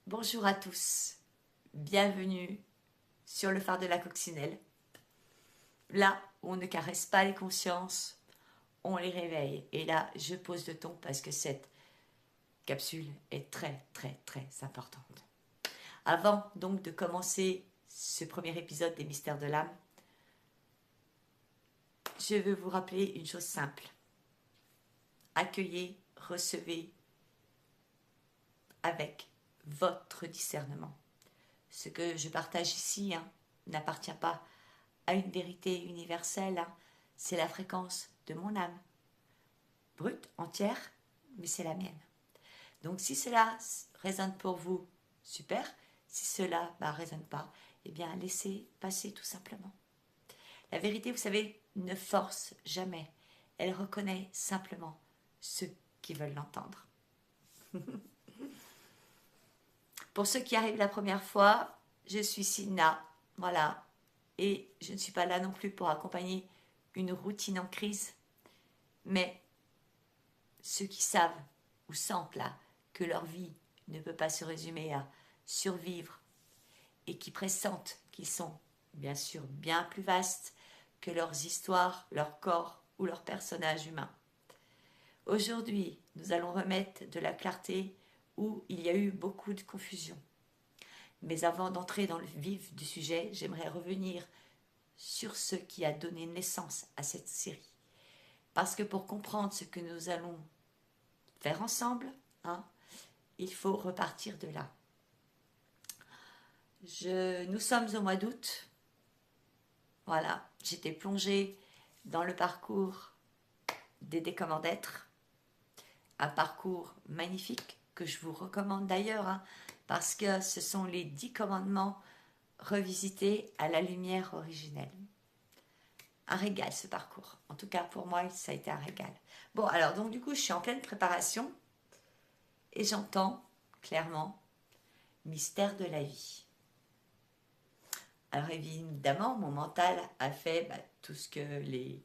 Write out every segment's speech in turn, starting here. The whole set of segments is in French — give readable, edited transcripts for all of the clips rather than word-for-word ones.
Bonjour à tous, bienvenue sur le phare de la coccinelle. Là où on ne caresse pas les consciences, on les réveille. Et là, je pose le ton parce que cette capsule est très importante. Avant donc de commencer ce premier épisode des Mystères de l'âme, je veux vous rappeler une chose simple. Accueillez, recevez avec votre discernement. Ce que je partage ici n'appartient pas à une vérité universelle, c'est la fréquence de mon âme. Brute, entière, mais c'est la mienne. Donc si cela résonne pour vous, super. Si cela ne résonne pas, eh bien laissez passer tout simplement. La vérité, vous savez, ne force jamais. Elle reconnaît simplement ceux qui veulent l'entendre. Pour ceux qui arrivent la première fois, je suis Sina, voilà. Et je ne suis pas là non plus pour accompagner une routine en crise, mais ceux qui savent ou sentent là que leur vie ne peut pas se résumer à survivre et qui pressentent qu'ils sont bien sûr bien plus vastes que leurs histoires, leur corps ou leurs personnages humains. Aujourd'hui, nous allons remettre de la clarté où il y a eu beaucoup de confusion. Mais avant d'entrer dans le vif du sujet, j'aimerais revenir sur ce qui a donné naissance à cette série. Parce que pour comprendre ce que nous allons faire ensemble, il faut repartir de là. Nous sommes au mois d'août. Voilà, j'étais plongée dans le parcours des 10 commandements d'être. Un parcours magnifique que je vous recommande d'ailleurs, parce que ce sont les 10 commandements revisités à la lumière originelle. Un régal ce parcours. En tout cas pour moi ça a été un régal. Bon alors donc du coup je suis en pleine préparation et j'entends clairement mystère de la vie. Alors évidemment mon mental a fait tout ce que les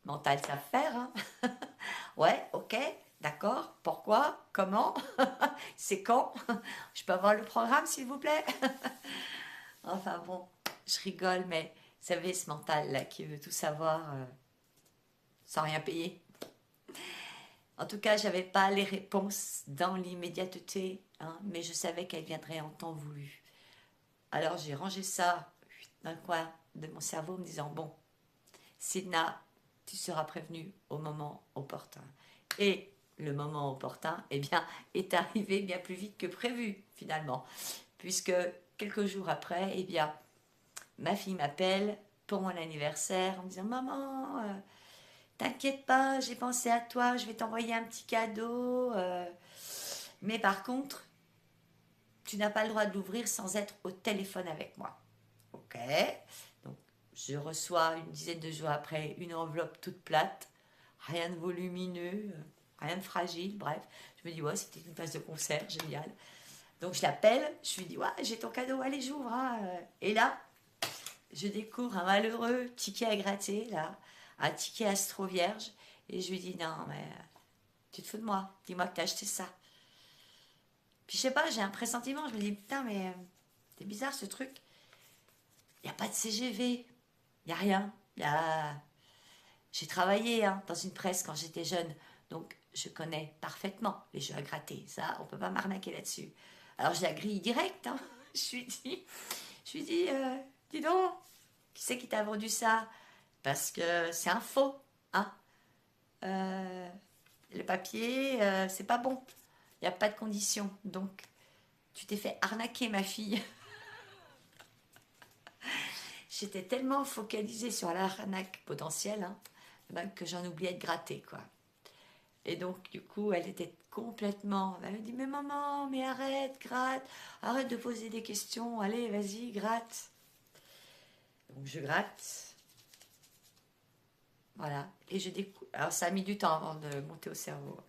mentales savent faire. Ouais, ok, d'accord, pourquoi, comment, c'est quand, je peux avoir le programme s'il vous plaît. Enfin bon, je rigole, mais vous savez ce mental là qui veut tout savoir sans rien payer. En tout cas, j'avais pas les réponses dans l'immédiateté, mais je savais qu'elles viendraient en temps voulu. Alors j'ai rangé ça dans le coin de mon cerveau en me disant bon, Sidna, tu seras prévenue au moment opportun. Et le moment opportun, eh bien, est arrivé bien plus vite que prévu finalement, puisque quelques jours après, eh bien, ma fille m'appelle pour mon anniversaire en me disant maman. T'inquiète pas, j'ai pensé à toi, je vais t'envoyer un petit cadeau. Mais par contre, tu n'as pas le droit de l'ouvrir sans être au téléphone avec moi. Ok. Donc, je reçois une dizaine de jours après une enveloppe toute plate, rien de volumineux, rien de fragile, bref. Je me dis, ouais, c'était une place de concert, génial. Donc, je l'appelle, je lui dis, ouais, j'ai ton cadeau, allez, j'ouvre. Et là, je découvre un malheureux ticket à gratter, là, un ticket astro vierge, et je lui dis non, mais tu te fous de moi, dis-moi que t'as acheté ça. Puis je sais pas, j'ai un pressentiment, je me dis putain, mais c'est bizarre ce truc. Il n'y a pas de CGV, il n'y a rien. J'ai travaillé dans une presse quand j'étais jeune, donc je connais parfaitement les jeux à gratter, ça, on peut pas m'arnaquer là-dessus. Alors je la grille direct, je lui dis, dis donc, qui c'est qui t'a vendu ça? Parce que c'est un faux, hein. Le papier, c'est pas bon. Il n'y a pas de condition. Donc, tu t'es fait arnaquer, ma fille. J'étais tellement focalisée sur l'arnaque potentielle que j'en oubliais de gratter, quoi. Et donc, du coup, elle était complètement... Elle me dit, mais maman, mais arrête, gratte. Arrête de poser des questions. Allez, vas-y, gratte. Donc, je gratte. Voilà. Et je découvre... Alors, ça a mis du temps avant de monter au cerveau.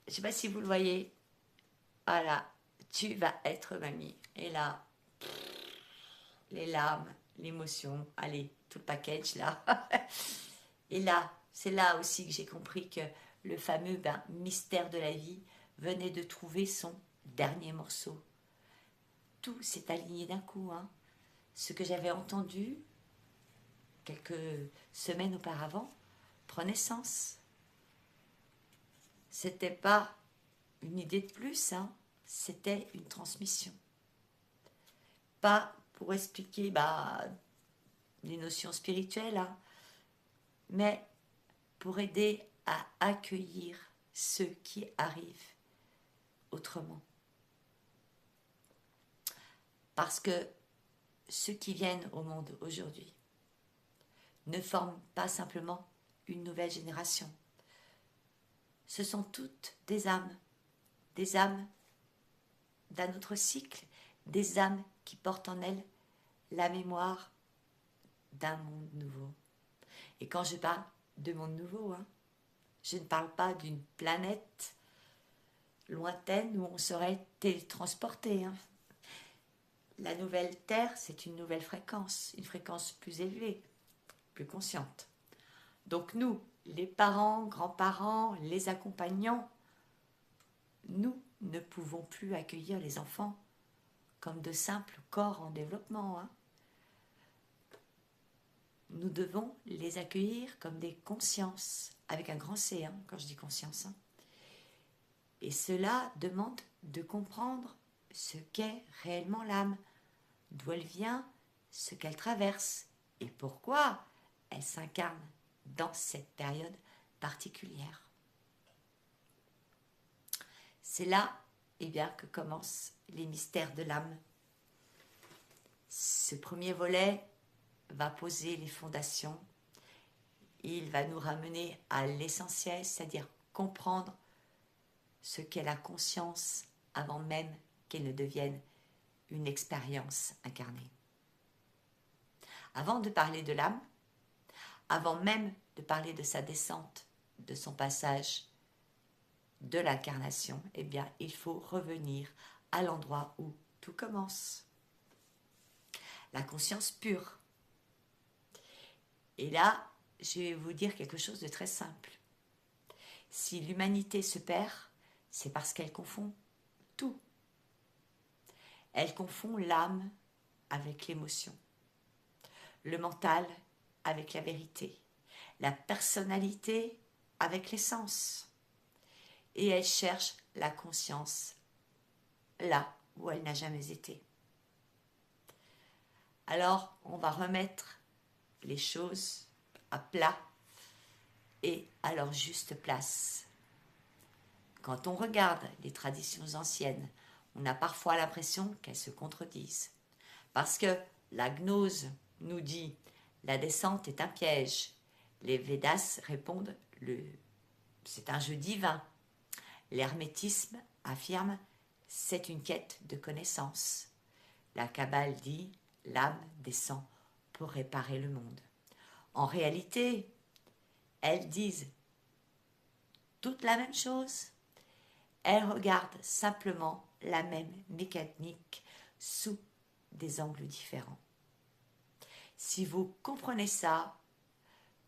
Je ne sais pas si vous le voyez. Voilà. Tu vas être mamie. Et là, les larmes, l'émotion, allez, tout le package là. Et là, c'est là aussi que j'ai compris que le fameux mystère de la vie venait de trouver son dernier morceau. Tout s'est aligné d'un coup. Hein. Ce que j'avais entendu quelques semaines auparavant prenait sens. C'était pas une idée de plus, hein. C'était une transmission. Pas pour expliquer les notions spirituelles, hein, mais pour aider à accueillir ceux qui arrivent autrement. Parce que ceux qui viennent au monde aujourd'hui ne forment pas simplement une nouvelle génération. Ce sont toutes des âmes d'un autre cycle, des âmes qui portent en elles la mémoire d'un monde nouveau. Et quand je parle de monde nouveau, hein, je ne parle pas d'une planète lointaine où on serait télétransporté. Hein. La nouvelle Terre, c'est une nouvelle fréquence, une fréquence plus élevée, plus consciente. Donc nous, les parents, grands-parents, les accompagnants, nous ne pouvons plus accueillir les enfants comme de simples corps en développement. Hein. Nous devons les accueillir comme des consciences, avec un grand C, hein, quand je dis conscience. Hein. Et cela demande de comprendre ce qu'est réellement l'âme, d'où elle vient, ce qu'elle traverse et pourquoi elle s'incarne dans cette période particulière. C'est là que commencent les mystères de l'âme. Ce premier volet va poser les fondations. Il va nous ramener à l'essentiel, c'est-à-dire comprendre ce qu'est la conscience avant même qu'elle ne devienne une expérience incarnée. Avant de parler de l'âme, avant même de parler de sa descente, de son passage, de l'incarnation, il faut revenir à l'endroit où tout commence. La conscience pure. Et là, je vais vous dire quelque chose de très simple. Si l'humanité se perd, c'est parce qu'elle confond tout. Elle confond l'âme avec l'émotion, le mental avec la vérité, la personnalité avec l'essence. Et elle cherche la conscience là où elle n'a jamais été. Alors, on va remettre les choses à plat et à leur juste place. Quand on regarde les traditions anciennes, on a parfois l'impression qu'elles se contredisent. Parce que la gnose nous dit « la descente est un piège ». Les Védas répondent « c'est un jeu divin ». L'hermétisme affirme « c'est une quête de connaissance ». La Kabbale dit « l'âme descend pour réparer le monde ». En réalité, elles disent toute la même chose. Elles regardent simplement la même mécanique sous des angles différents. Si vous comprenez ça,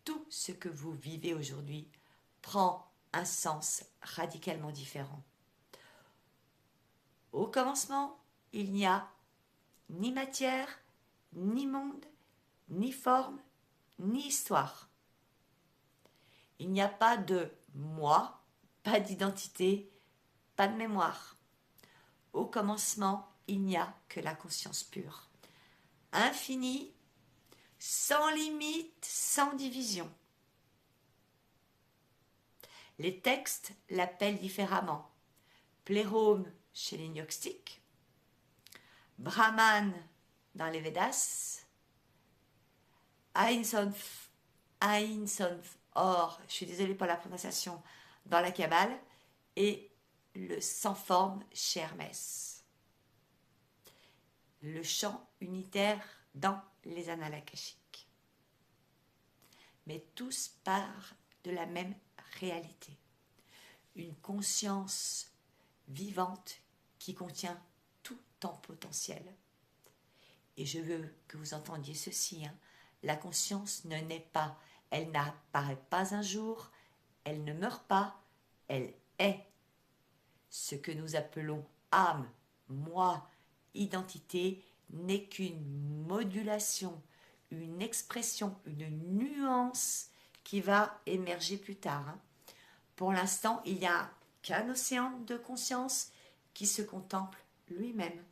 tout ce que vous vivez aujourd'hui prend un sens radicalement différent. Au commencement, il n'y a ni matière, ni monde, ni forme, ni histoire. Il n'y a pas de moi, pas d'identité, pas de mémoire. Au commencement, il n'y a que la conscience pure. Infinie, sans limite, sans division. Les textes l'appellent différemment. Plérome chez les gnostiques, Brahman dans les Védas, Ein Sof, or, je suis désolée pour la prononciation, dans la Kabbale, et le sans forme chez Hermès. Le chant unitaire dans les annales akashiques. Mais tous partent de la même réalité. Une conscience vivante qui contient tout en potentiel. Et je veux que vous entendiez ceci, hein. La conscience ne naît pas, elle n'apparaît pas un jour, elle ne meurt pas, elle est. Ce que nous appelons âme, moi, identité, n'est qu'une modulation, une expression, une nuance qui va émerger plus tard. Hein. Pour l'instant, il n'y a qu'un océan de conscience qui se contemple lui-même.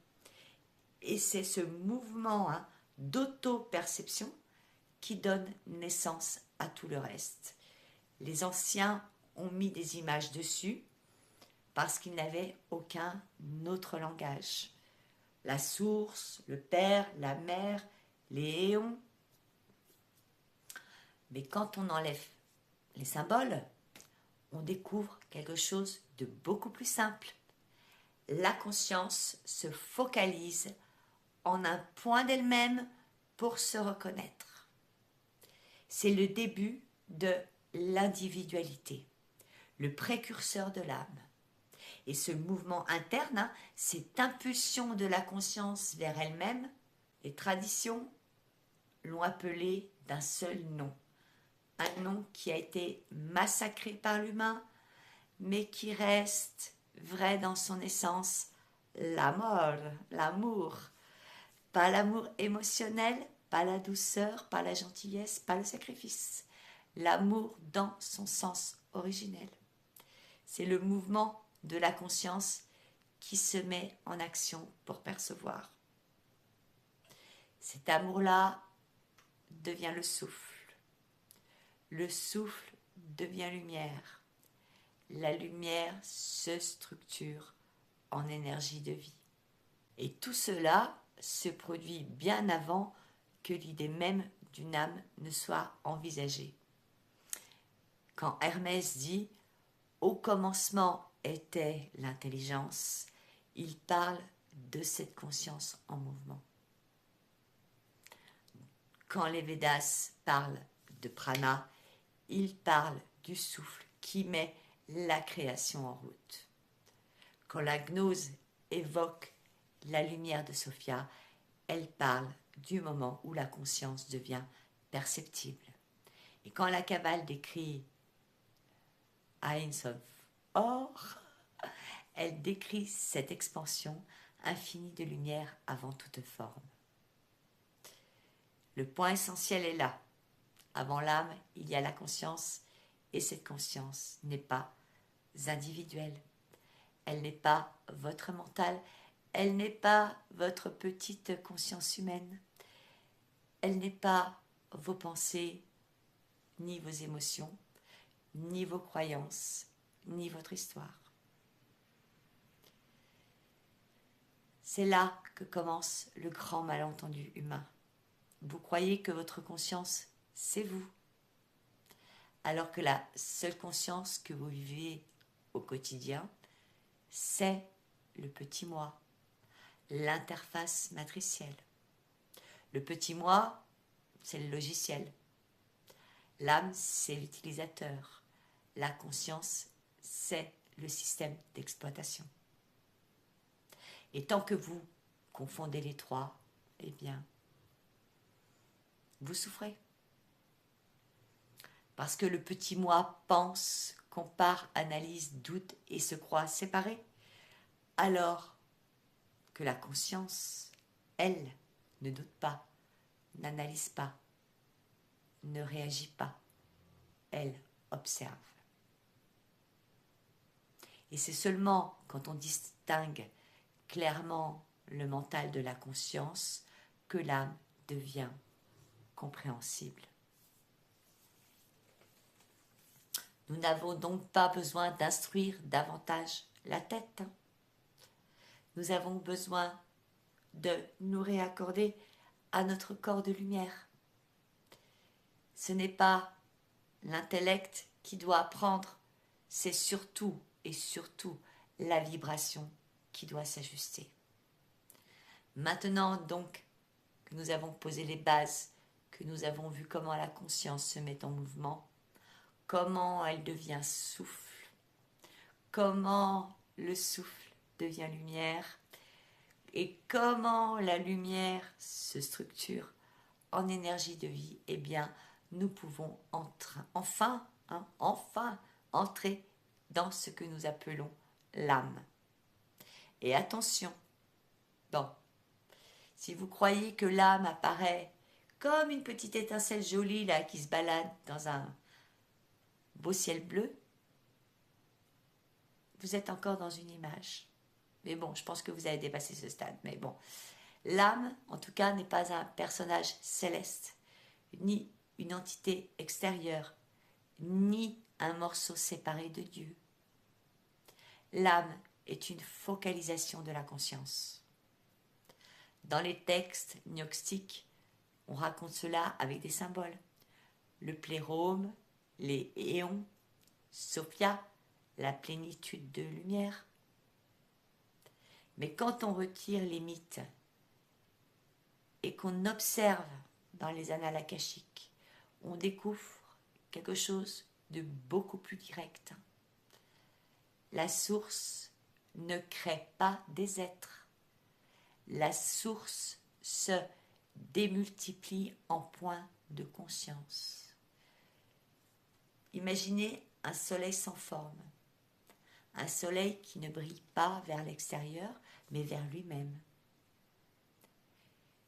Et c'est ce mouvement d'auto-perception qui donne naissance à tout le reste. Les anciens ont mis des images dessus parce qu'ils n'avaient aucun autre langage. La source, le père, la mère, les éons. Mais quand on enlève les symboles, on découvre quelque chose de beaucoup plus simple. La conscience se focalise en un point d'elle-même pour se reconnaître. C'est le début de l'individualité, le précurseur de l'âme. Et ce mouvement interne, cette impulsion de la conscience vers elle-même, les traditions l'ont appelé d'un seul nom. Un nom qui a été massacré par l'humain, mais qui reste vrai dans son essence, l'amour. Pas l'amour émotionnel, pas la douceur, pas la gentillesse, pas le sacrifice. L'amour dans son sens originel. C'est le mouvement de la conscience qui se met en action pour percevoir. Cet amour-là devient le souffle. Le souffle devient lumière. La lumière se structure en énergie de vie. Et tout cela se produit bien avant que l'idée même d'une âme ne soit envisagée. Quand Hermès dit « Au commencement était l'intelligence », il parle de cette conscience en mouvement. Quand les Védas parlent de prana, ils parlent du souffle qui met la création en route. Quand la gnose évoque la lumière de Sophia, elle parle du moment où la conscience devient perceptible. Et quand la Kabbale décrit Ein Sof Or, elle décrit cette expansion infinie de lumière avant toute forme. Le point essentiel est là. Avant l'âme, il y a la conscience, et cette conscience n'est pas individuelle. Elle n'est pas votre mental, elle n'est pas votre petite conscience humaine. Elle n'est pas vos pensées, ni vos émotions, ni vos croyances, ni votre histoire. C'est là que commence le grand malentendu humain. Vous croyez que votre conscience, c'est vous, alors que la seule conscience que vous vivez au quotidien, c'est le petit moi, l'interface matricielle. Le petit moi, c'est le logiciel. L'âme, c'est l'utilisateur. La conscience, c'est le système d'exploitation. Et tant que vous confondez les trois, eh bien, vous souffrez. Parce que le petit moi pense, compare, analyse, doute et se croit séparé, alors que la conscience, elle, ne doute pas, n'analyse pas, ne réagit pas, elle observe. Et c'est seulement quand on distingue clairement le mental de la conscience que l'âme devient compréhensible. Nous n'avons donc pas besoin d'instruire davantage la tête. Nous avons besoin de nous réaccorder à notre corps de lumière. Ce n'est pas l'intellect qui doit apprendre, c'est surtout et surtout la vibration qui doit s'ajuster. Maintenant donc que nous avons posé les bases, que nous avons vu comment la conscience se met en mouvement, comment elle devient souffle, comment le souffle devient lumière et comment la lumière se structure en énergie de vie, eh bien, nous pouvons enfin entrer dans ce que nous appelons l'âme. Et attention, bon, si vous croyez que l'âme apparaît comme une petite étincelle jolie là qui se balade dans un beau ciel bleu, vous êtes encore dans une image. Mais bon, je pense que vous avez dépassé ce stade. Mais bon, l'âme, en tout cas, n'est pas un personnage céleste, ni une entité extérieure, ni un morceau séparé de Dieu. L'âme est une focalisation de la conscience. Dans les textes gnostiques, on raconte cela avec des symboles. Le plérôme, les éons, Sophia, la plénitude de lumière. Mais quand on retire les mythes et qu'on observe dans les annales akashiques, on découvre quelque chose de beaucoup plus direct. La source ne crée pas des êtres. La source se démultiplie en points de conscience. Imaginez un soleil sans forme, un soleil qui ne brille pas vers l'extérieur, mais vers lui-même.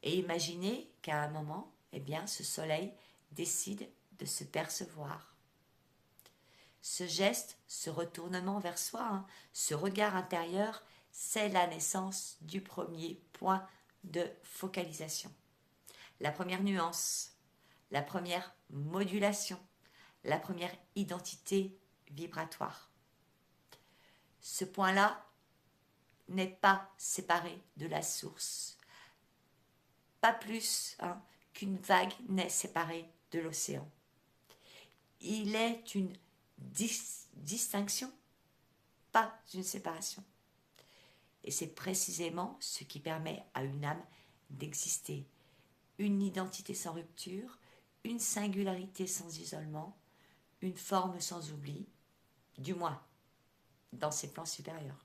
Et imaginez qu'à un moment, eh bien, ce soleil décide de se percevoir. Ce geste, ce retournement vers soi, ce regard intérieur, c'est la naissance du premier point de focalisation. La première nuance, la première modulation, la première identité vibratoire. Ce point-là n'est pas séparé de la source. Pas plus qu'une vague n'est séparée de l'océan. Il est une distinction, pas une séparation. Et c'est précisément ce qui permet à une âme d'exister. Une identité sans rupture, une singularité sans isolement, une forme sans oubli, du moins dans ses plans supérieurs.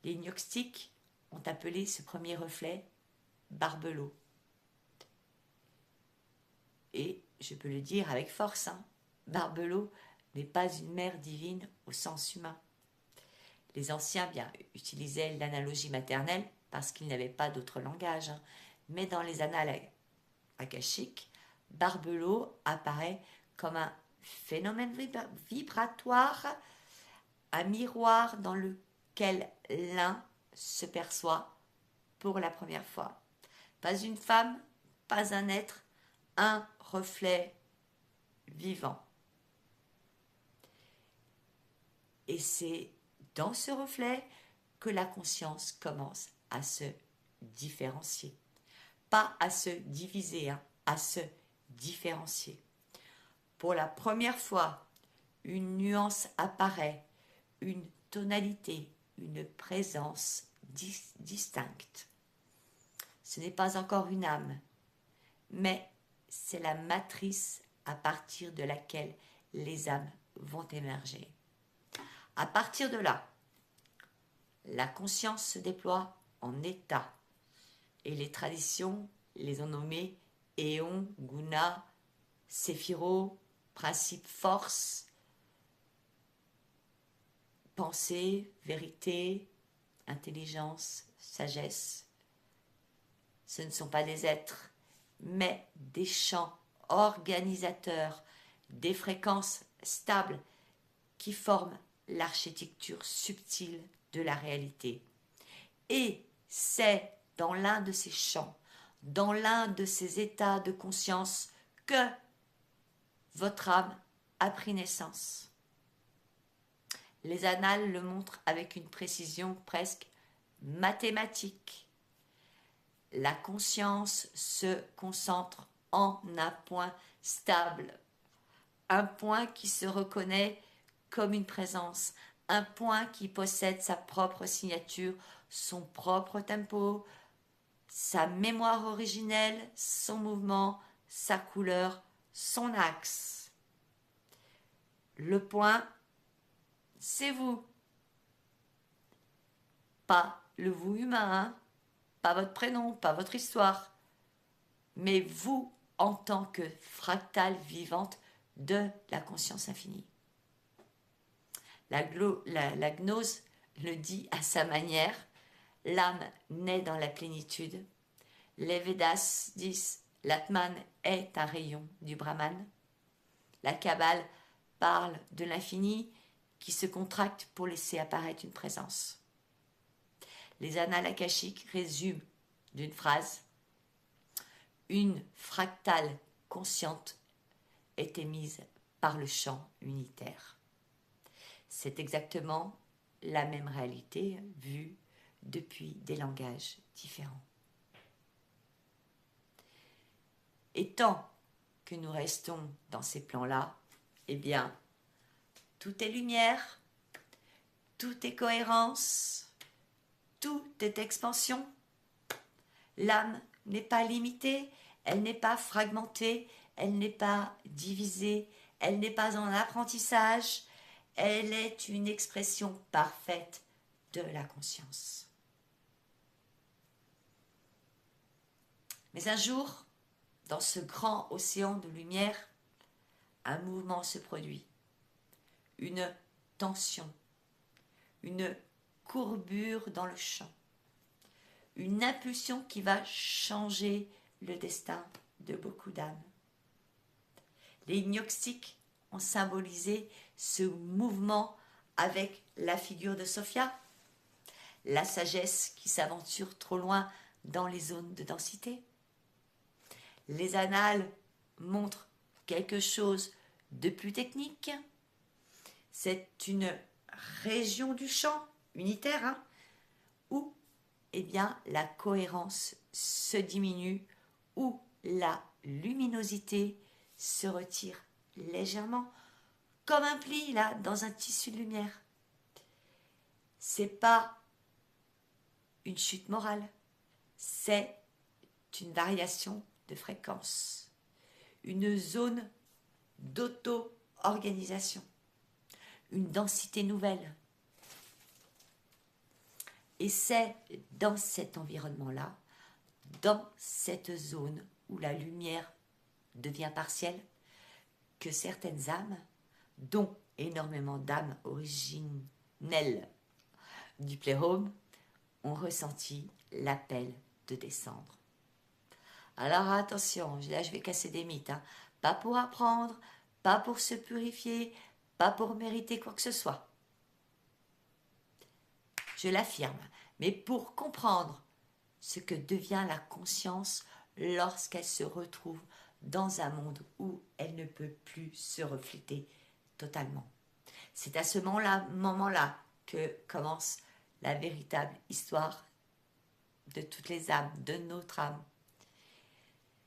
Les gnostiques ont appelé ce premier reflet barbelot. Et je peux le dire avec force, Barbelot n'est pas une mère divine au sens humain. Les anciens utilisaient l'analogie maternelle parce qu'ils n'avaient pas d'autre langage. Mais dans les annales akashiques, Barbelot apparaît comme un phénomène vibratoire, un miroir dans lequel l'un se perçoit pour la première fois. Pas une femme, pas un être, un reflet vivant. Et c'est dans ce reflet que la conscience commence à se différencier. Pas à se diviser, à se différencier. Pour la première fois, une nuance apparaît, une tonalité, une présence distincte. Ce n'est pas encore une âme, mais c'est la matrice à partir de laquelle les âmes vont émerger. À partir de là, la conscience se déploie en état et les traditions les ont nommés éon, guna, séphiro, principe force, pensée, vérité, intelligence, sagesse. Ce ne sont pas des êtres, mais des champs organisateurs, des fréquences stables qui forment l'architecture subtile de la réalité. Et c'est dans l'un de ces champs, dans l'un de ces états de conscience que votre âme a pris naissance. Les annales le montrent avec une précision presque mathématique. La conscience se concentre en un point stable, un point qui se reconnaît comme une présence, un point qui possède sa propre signature, son propre tempo, sa mémoire originelle, son mouvement, sa couleur, son axe. Le point, c'est vous. Pas le vous humain, pas votre prénom, pas votre histoire, mais vous en tant que fractale vivante de la conscience infinie. La gnose le dit à sa manière, l'âme naît dans la plénitude. Les Védas disent l'Atman est un rayon du Brahman. La Kabbale parle de l'infini qui se contracte pour laisser apparaître une présence. Les annales akashiques résument d'une phrase: une fractale consciente est émise par le champ unitaire. C'est exactement la même réalité vue depuis des langages différents. Et tant que nous restons dans ces plans-là, eh bien, tout est lumière, tout est cohérence, tout est expansion. L'âme n'est pas limitée, elle n'est pas fragmentée, elle n'est pas divisée, elle n'est pas en apprentissage, elle est une expression parfaite de la conscience. Mais un jour, dans ce grand océan de lumière, un mouvement se produit, une tension, une courbure dans le champ, une impulsion qui va changer le destin de beaucoup d'âmes. Les gnostiques ont symbolisé ce mouvement avec la figure de Sophia, la sagesse qui s'aventure trop loin dans les zones de densité. Les annales montrent quelque chose de plus technique. C'est une région du champ unitaire, où la cohérence se diminue, où la luminosité se retire légèrement, comme un pli là dans un tissu de lumière. C'est pas une chute morale, c'est une variation de fréquence, une zone d'auto-organisation, une densité nouvelle. Et c'est dans cet environnement-là, dans cette zone où la lumière devient partielle, que certaines âmes, dont énormément d'âmes originelles du Pléhome, ont ressenti l'appel de descendre. Alors attention, là je vais casser des mythes, pas pour apprendre, pas pour se purifier, pas pour mériter quoi que ce soit. Je l'affirme, mais pour comprendre ce que devient la conscience lorsqu'elle se retrouve dans un monde où elle ne peut plus se refléter totalement. C'est à ce moment-là que commence la véritable histoire de toutes les âmes, de notre âme.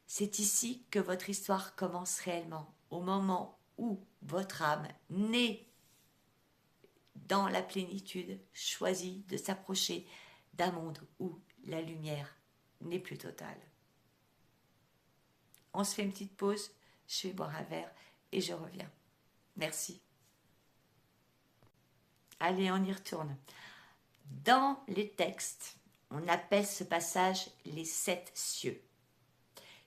C'est ici que votre histoire commence réellement, au moment où votre âme naît dans la plénitude, choisit de s'approcher d'un monde où la lumière n'est plus totale. On se fait une petite pause, je vais boire un verre et je reviens. Merci. Allez, on y retourne. Dans les textes, on appelle ce passage les 7 cieux.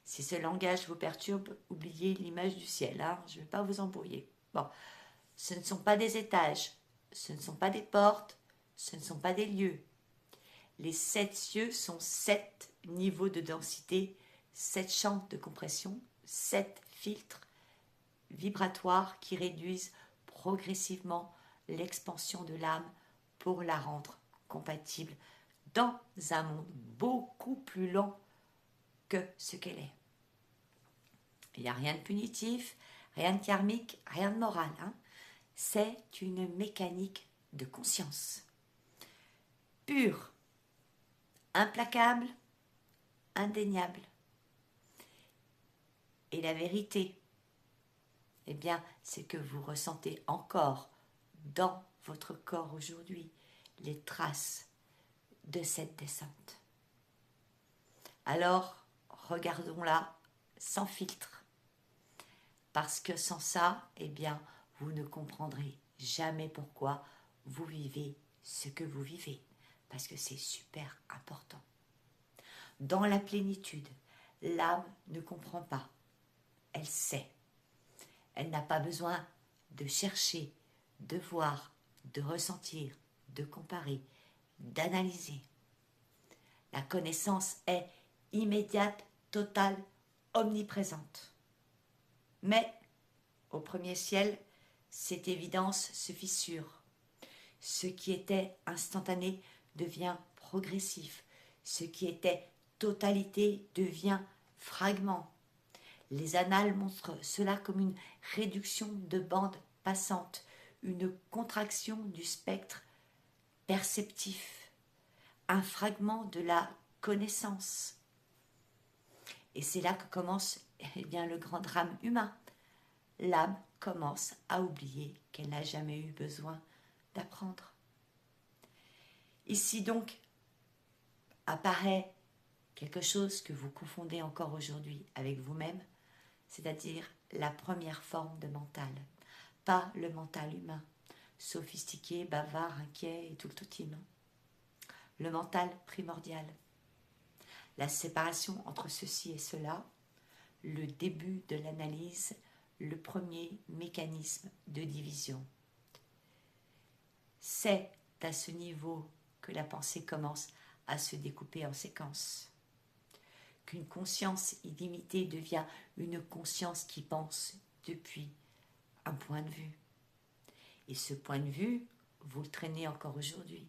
Si ce langage vous perturbe, oubliez l'image du ciel, je ne vais pas vous embrouiller. Bon, ce ne sont pas des étages, ce ne sont pas des portes, ce ne sont pas des lieux. Les 7 cieux sont 7 niveaux de densité, 7 champs de compression, 7 filtres vibratoires qui réduisent progressivement l'expansion de l'âme pour la rendre compatible dans un monde beaucoup plus lent que ce qu'elle est. Il n'y a rien de punitif, rien de karmique, rien de moral. C'est une mécanique de conscience. Pure, implacable, indéniable. Et la vérité, c'est que vous ressentez encore dans votre corps aujourd'hui les traces de cette descente. Alors, regardons-la sans filtre. Parce que sans ça, vous ne comprendrez jamais pourquoi vous vivez ce que vous vivez. Parce que c'est super important. Dans la plénitude, l'âme ne comprend pas. Elle sait. Elle n'a pas besoin de chercher, de voir, de ressentir, de comparer, d'analyser. La connaissance est immédiate, totale, omniprésente. Mais, au premier ciel, cette évidence se fissure. Ce qui était instantané devient progressif. Ce qui était totalité devient fragment. Les annales montrent cela comme une réduction de bande passante, une contraction du spectre perceptif, un fragment de la connaissance. Et c'est là que commence le grand drame humain. L'âme commence à oublier qu'elle n'a jamais eu besoin d'apprendre. Ici donc apparaît quelque chose que vous confondez encore aujourd'hui avec vous-même, c'est-à-dire la première forme de mental, pas le mental humain, sophistiqué, bavard, inquiet et tout le toutine. Le mental primordial, la séparation entre ceci et cela, le début de l'analyse, le premier mécanisme de division. C'est à ce niveau que la pensée commence à se découper en séquences, qu'une conscience illimitée devient une conscience qui pense depuis un point de vue. Et ce point de vue, vous le traînez encore aujourd'hui.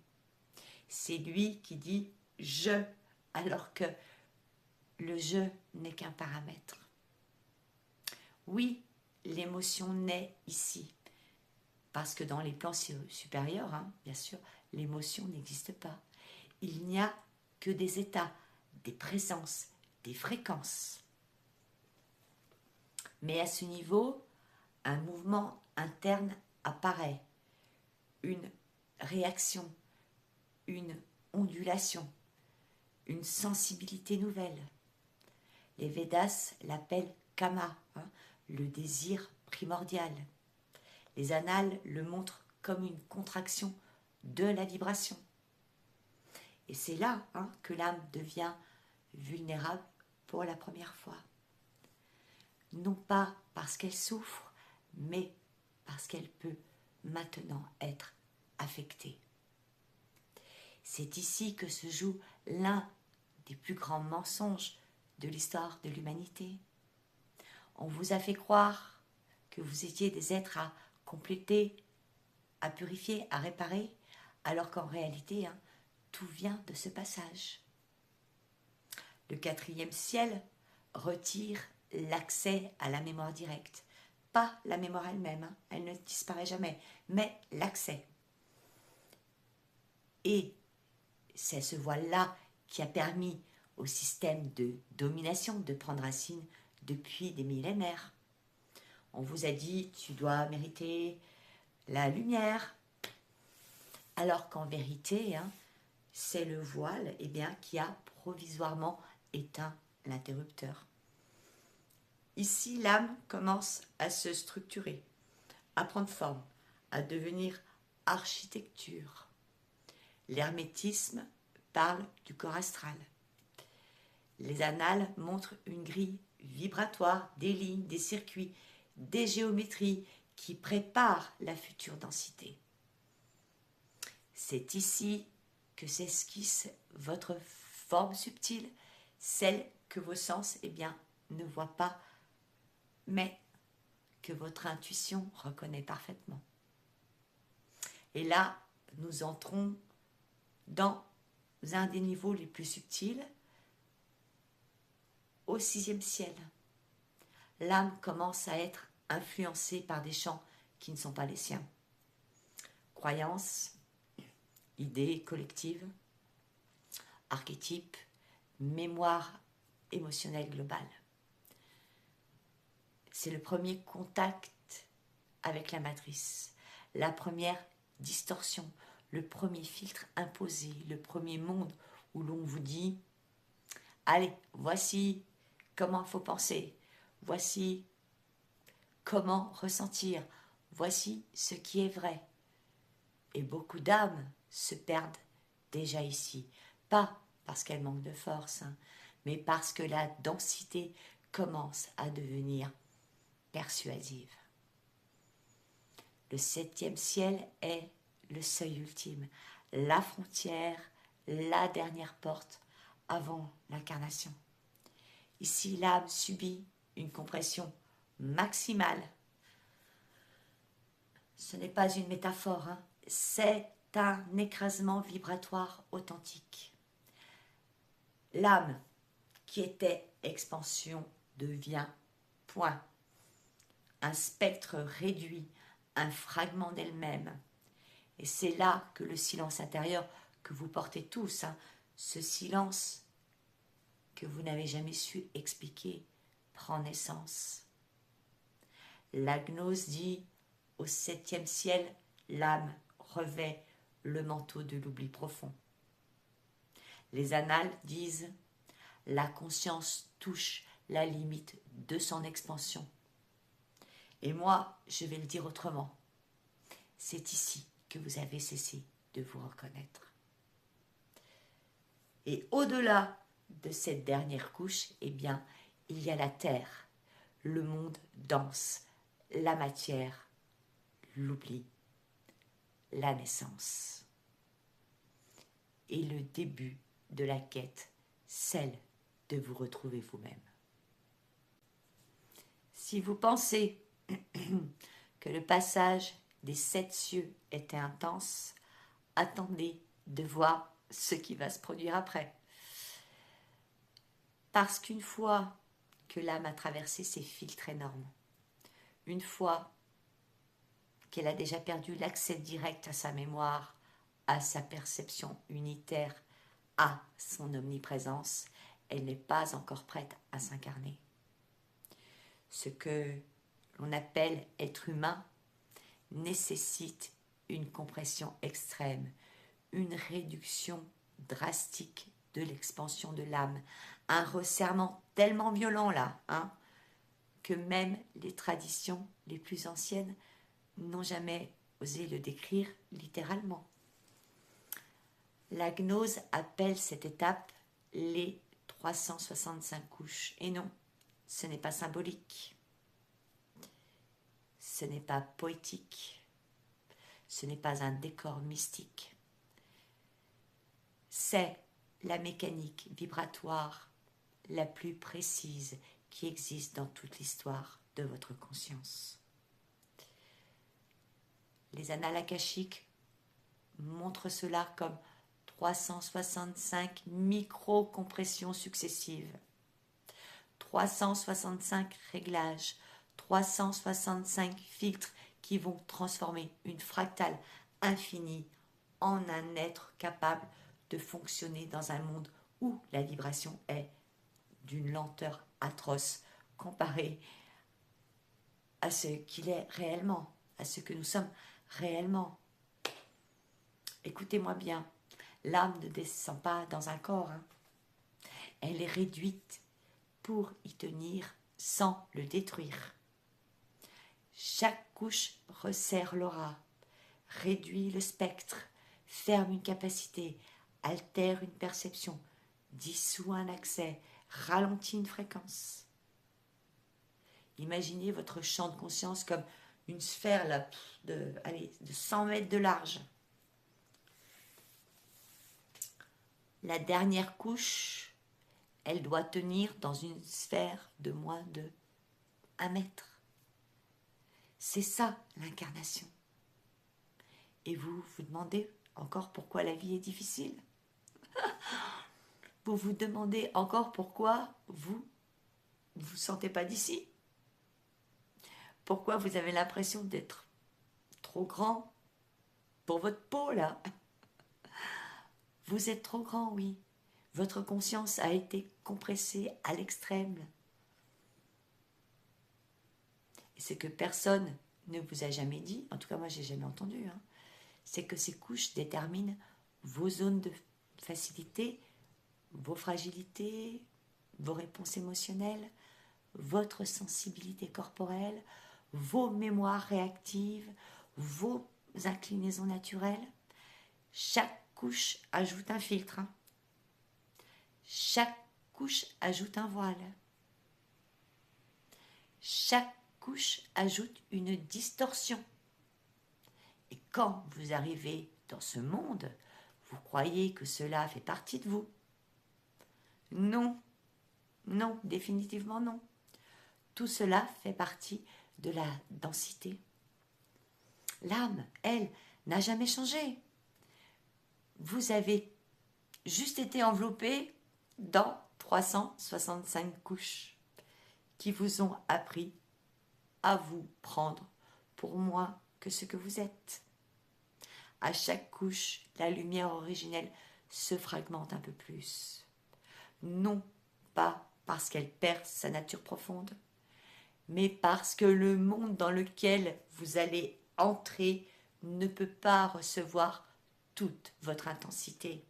C'est lui qui dit « je », alors que le « je » n'est qu'un paramètre. Oui, l'émotion naît ici, parce que dans les plans supérieurs, bien sûr, l'émotion n'existe pas. Il n'y a que des états, des présences, des fréquences. Mais à ce niveau, un mouvement interne apparaît, une réaction, une ondulation, une sensibilité nouvelle. Les Védas l'appellent Kama, le désir primordial. Les annales le montrent comme une contraction de la vibration. Et c'est là que l'âme devient vulnérable pour la première fois. Non pas parce qu'elle souffre, mais parce qu'elle peut maintenant être affectée. C'est ici que se joue l'un des plus grands mensonges de l'histoire de l'humanité. On vous a fait croire que vous étiez des êtres à compléter, à purifier, à réparer, alors qu'en réalité, tout vient de ce passage. Le 4e ciel retire l'accès à la mémoire directe. Pas la mémoire elle-même, elle ne disparaît jamais, mais l'accès. Et c'est ce voile-là qui a permis au système de domination de prendre racine depuis des millénaires. On vous a dit, tu dois mériter la lumière, alors qu'en vérité, c'est le voile qui a provisoirement éteint l'interrupteur. Ici, l'âme commence à se structurer, à prendre forme, à devenir architecture. L'hermétisme parle du corps astral. Les annales montrent une grille vibratoire, des lignes, des circuits, des géométries qui préparent la future densité. C'est ici que s'esquisse votre forme subtile, celle que vos sens ne voient pas, mais que votre intuition reconnaît parfaitement. Et là, nous entrons dans un des niveaux les plus subtils, au 6e ciel. L'âme commence à être influencée par des champs qui ne sont pas les siens. Croyances, idées collectives, archétypes, mémoire émotionnelle globale. C'est le premier contact avec la matrice, la première distorsion, le premier filtre imposé, le premier monde où l'on vous dit « Allez, voici comment il faut penser, voici comment ressentir, voici ce qui est vrai. » Et beaucoup d'âmes se perdent déjà ici, pas parce qu'elles manquent de force, mais parce que la densité commence à devenir persuasive. Le 7e ciel est le seuil ultime, la frontière, la dernière porte avant l'incarnation. Ici, l'âme subit une compression maximale. Ce n'est pas une métaphore, hein. C'est un écrasement vibratoire authentique. L'âme, qui était expansion, devient point. Un spectre réduit, un fragment d'elle-même. Et c'est là que le silence intérieur que vous portez tous, hein, ce silence que vous n'avez jamais su expliquer, prend naissance. La gnose dit, au 7e ciel, l'âme revêt le manteau de l'oubli profond. Les annales disent, la conscience touche la limite de son expansion. Et moi, je vais le dire autrement. C'est ici que vous avez cessé de vous reconnaître. Et au-delà de cette dernière couche, eh bien, il y a la terre, le monde dense, la matière, l'oubli, la naissance. Et le début de la quête, celle de vous retrouver vous-même. Si vous pensez que le passage des 7 cieux était intense, attendez de voir ce qui va se produire après. Parce qu'une fois que l'âme a traversé ces filtres énormes, une fois qu'elle a déjà perdu l'accès direct à sa mémoire, à sa perception unitaire, à son omniprésence, elle n'est pas encore prête à s'incarner. Ce que l'on appelle être humain nécessite une compression extrême, une réduction drastique de l'expansion de l'âme, un resserrement tellement violent là, hein, que même les traditions les plus anciennes n'ont jamais osé le décrire littéralement. La gnose appelle cette étape les 365 couches. Et non, ce n'est pas symbolique, ce n'est pas poétique, ce n'est pas un décor mystique. C'est la mécanique vibratoire la plus précise qui existe dans toute l'histoire de votre conscience. Les annales akashiques montrent cela comme 365 micro-compressions successives, 365 réglages, 365 filtres qui vont transformer une fractale infinie en un être capable de fonctionner dans un monde où la vibration est d'une lenteur atroce comparée à ce qu'il est réellement, à ce que nous sommes réellement. Écoutez-moi bien, l'âme ne descend pas dans un corps, hein. Elle est réduite pour y tenir sans le détruire. Chaque couche resserre l'aura, réduit le spectre, ferme une capacité, altère une perception, dissout un accès, ralentit une fréquence. Imaginez votre champ de conscience comme une sphère là, de 100 mètres de large. La dernière couche, elle doit tenir dans une sphère de moins de 1 mètre. C'est ça l'incarnation. Et vous vous demandez encore pourquoi la vie est difficile. Vous vous demandez encore pourquoi vous ne vous sentez pas d'ici. Pourquoi vous avez l'impression d'être trop grand pour votre peau là. Vous êtes trop grand, oui. Votre conscience a été compressée à l'extrême. Et ce que personne ne vous a jamais dit, en tout cas moi j'ai jamais entendu, hein, c'est que ces couches déterminent vos zones de facilité, vos fragilités, vos réponses émotionnelles, votre sensibilité corporelle, vos mémoires réactives, vos inclinaisons naturelles. Chaque couche ajoute un filtre. Hein. Chaque couche ajoute un voile. Chaque couche ajoute une distorsion. Et quand vous arrivez dans ce monde, vous croyez que cela fait partie de vous. Non, non, définitivement non. Tout cela fait partie de la densité. L'âme, elle, n'a jamais changé. Vous avez juste été enveloppé dans 365 couches qui vous ont appris à vous prendre pour moins que ce que vous êtes. À chaque couche, la lumière originelle se fragmente un peu plus. Non pas parce qu'elle perd sa nature profonde, mais parce que le monde dans lequel vous allez entrer ne peut pas recevoir toute votre intensité.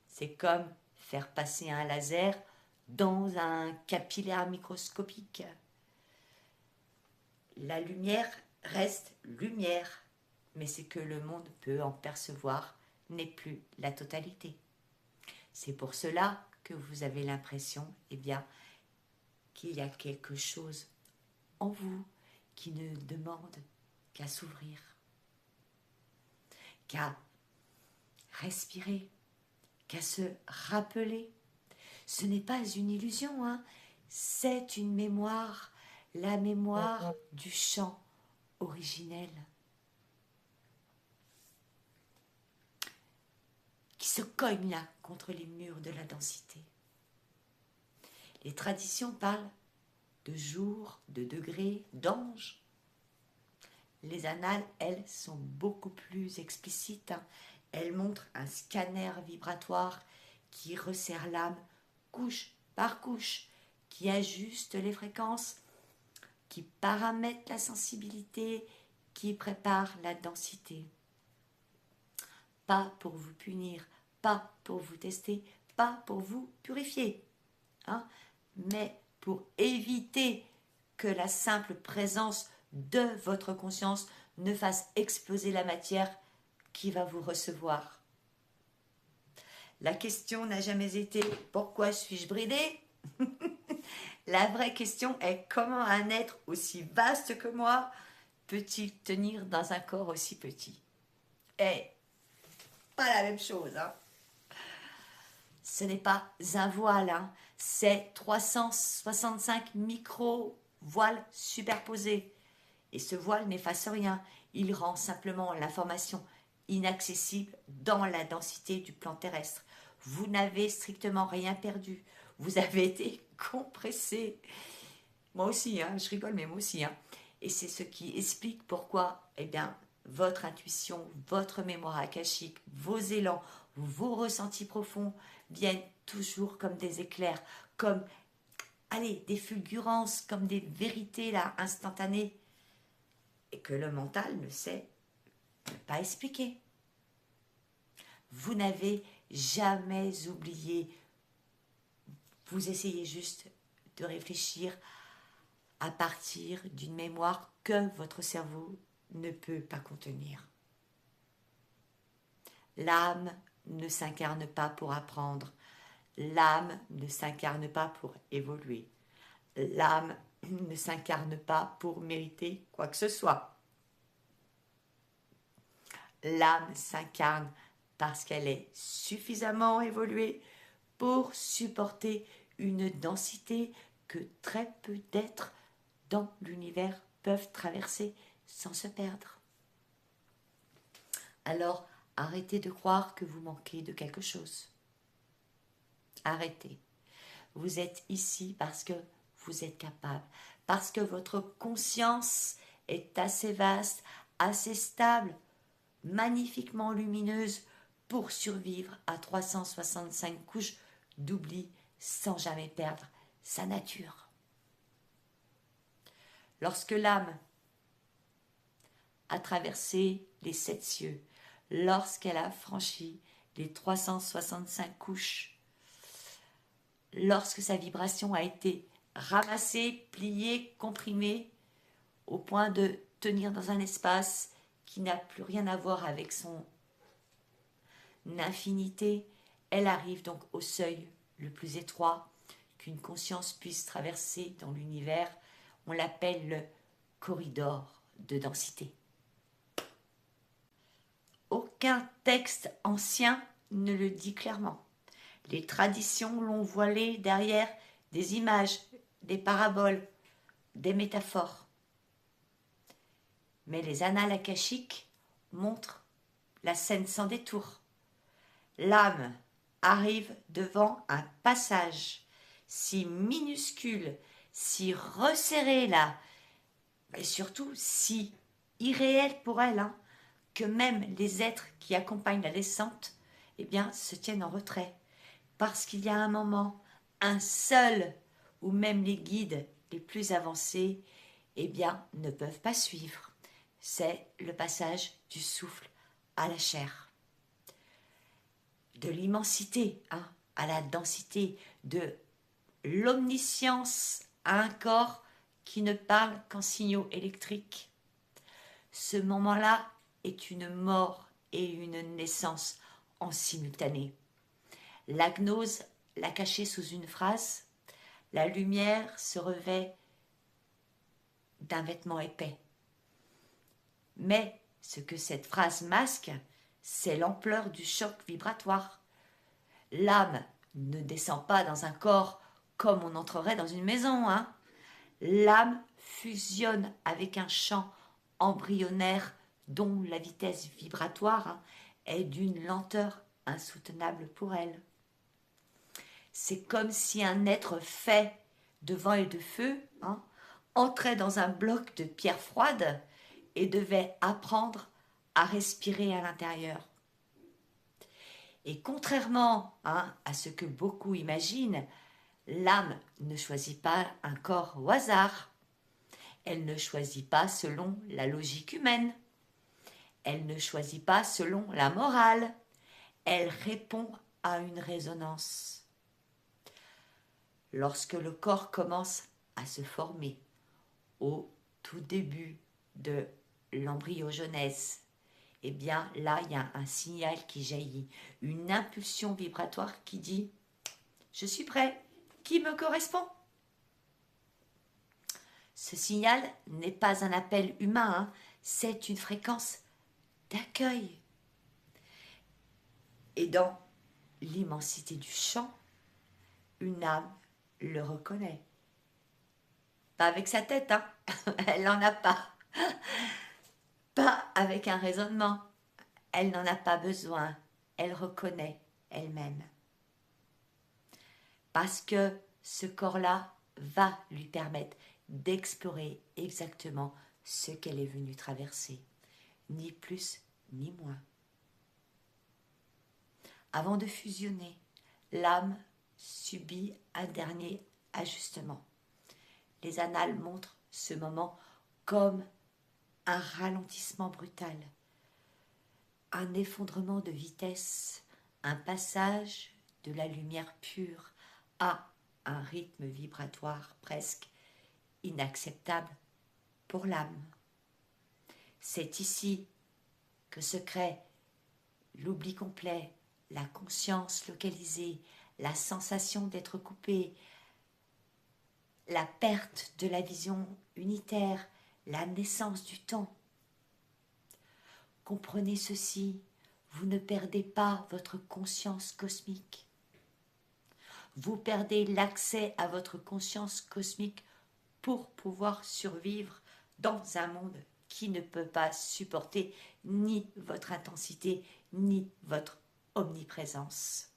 C'est comme faire passer un laser dans un capillaire microscopique. La lumière reste lumière, mais ce que le monde peut en percevoir n'est plus la totalité. C'est pour cela que vous avez l'impression, qu'il y a quelque chose en vous qui ne demande qu'à s'ouvrir, qu'à respirer, qu'à se rappeler. Ce n'est pas une illusion, hein, c'est une mémoire, la mémoire du chant originel qui se cogne là contre les murs de la densité. Les traditions parlent de jours, de degrés, d'anges. Les annales, elles, sont beaucoup plus explicites, hein. Elles montrent un scanner vibratoire qui resserre l'âme couche par couche, qui ajuste les fréquences, qui paramètre la sensibilité, qui prépare la densité. Pas pour vous punir, pas pour vous tester, pas pour vous purifier, hein, mais pour éviter que la simple présence de votre conscience ne fasse exploser la matière qui va vous recevoir. La question n'a jamais été « Pourquoi suis-je bridé ?» La vraie question est « Comment un être aussi vaste que moi peut-il tenir dans un corps aussi petit ?» Eh, pas la même chose, hein. Ce n'est pas un voile, hein. C'est 365 micro-voiles superposés. Et ce voile n'efface rien, il rend simplement l'information inaccessible dans la densité du plan terrestre. Vous n'avez strictement rien perdu, vous avez été compressé. Moi aussi, hein, je rigole, mais moi aussi. Hein. Et c'est ce qui explique pourquoi, votre intuition, votre mémoire akashique, vos élans, vos ressentis profonds viennent toujours comme des éclairs, comme, des fulgurances, comme des vérités là, instantanées, et que le mental ne sait pas expliquer. Vous n'avez jamais oublié, vous essayez juste de réfléchir à partir d'une mémoire que votre cerveau ne peut pas contenir. L'âme ne s'incarne pas pour apprendre, l'âme ne s'incarne pas pour évoluer, l'âme ne s'incarne pas pour mériter quoi que ce soit. L'âme s'incarne parce qu'elle est suffisamment évoluée pour supporter une densité que très peu d'êtres dans l'univers peuvent traverser sans se perdre. Alors, arrêtez de croire que vous manquez de quelque chose. Arrêtez. Vous êtes ici parce que vous êtes capable, parce que votre conscience est assez vaste, assez stable, magnifiquement lumineuse pour survivre à 365 couches d'oubli sans jamais perdre sa nature. Lorsque l'âme a traversé les 7 cieux, lorsqu'elle a franchi les 365 couches, lorsque sa vibration a été ramassée, pliée, comprimée, au point de tenir dans un espace qui n'a plus rien à voir avec son infinité, elle arrive donc au seuil le plus étroit qu'une conscience puisse traverser dans l'univers. On l'appelle le corridor de densité. aucun texte ancien ne le dit clairement. Les traditions l'ont voilé derrière des images, des paraboles, des métaphores. Mais les annales akashiques montrent la scène sans détour. L'âme arrive devant un passage si minuscule, si resserré là, et surtout si irréel pour elle, hein, que même les êtres qui accompagnent la descente, eh bien, se tiennent en retrait. Parce qu'il y a un moment, un seul, où même les guides les plus avancés, eh bien, ne peuvent pas suivre. C'est le passage du souffle à la chair. De l'immensité, hein, à la densité, de l'omniscience à un corps qui ne parle qu'en signaux électriques. Ce moment-là est une mort et une naissance en simultané. La gnose l'a caché sous une phrase. La lumière se revêt d'un vêtement épais. Mais ce que cette phrase masque, c'est l'ampleur du choc vibratoire. L'âme ne descend pas dans un corps comme on entrerait dans une maison, hein. L'âme fusionne avec un champ embryonnaire dont la vitesse vibratoire, hein, est d'une lenteur insoutenable pour elle. C'est comme si un être fait de vent et de feu, hein, entrait dans un bloc de pierre froide et devait apprendre à respirer à l'intérieur. Et contrairement, hein, à ce que beaucoup imaginent, l'âme ne choisit pas un corps au hasard. Elle ne choisit pas selon la logique humaine. Elle ne choisit pas selon la morale. Elle répond à une résonance. Lorsque le corps commence à se former au tout début de l'embryogenèse, eh bien là, il y a un signal qui jaillit, une impulsion vibratoire qui dit « Je suis prêt, qui me correspond ?» Ce signal n'est pas un appel humain, hein, c'est une fréquence d'accueil. Et dans l'immensité du champ, une âme le reconnaît. Pas avec sa tête, hein, elle n'en a pas. Pas avec un raisonnement, elle n'en a pas besoin, elle reconnaît elle-même. Parce que ce corps-là va lui permettre d'explorer exactement ce qu'elle est venue traverser, ni plus ni moins. Avant de fusionner, l'âme subit un dernier ajustement. Les annales montrent ce moment comme un ralentissement brutal, un effondrement de vitesse, un passage de la lumière pure à un rythme vibratoire presque inacceptable pour l'âme. C'est ici que se crée l'oubli complet, la conscience localisée, la sensation d'être coupé, la perte de la vision unitaire, la naissance du temps. Comprenez ceci, vous ne perdez pas votre conscience cosmique. Vous perdez l'accès à votre conscience cosmique pour pouvoir survivre dans un monde qui ne peut pas supporter ni votre intensité, ni votre omniprésence.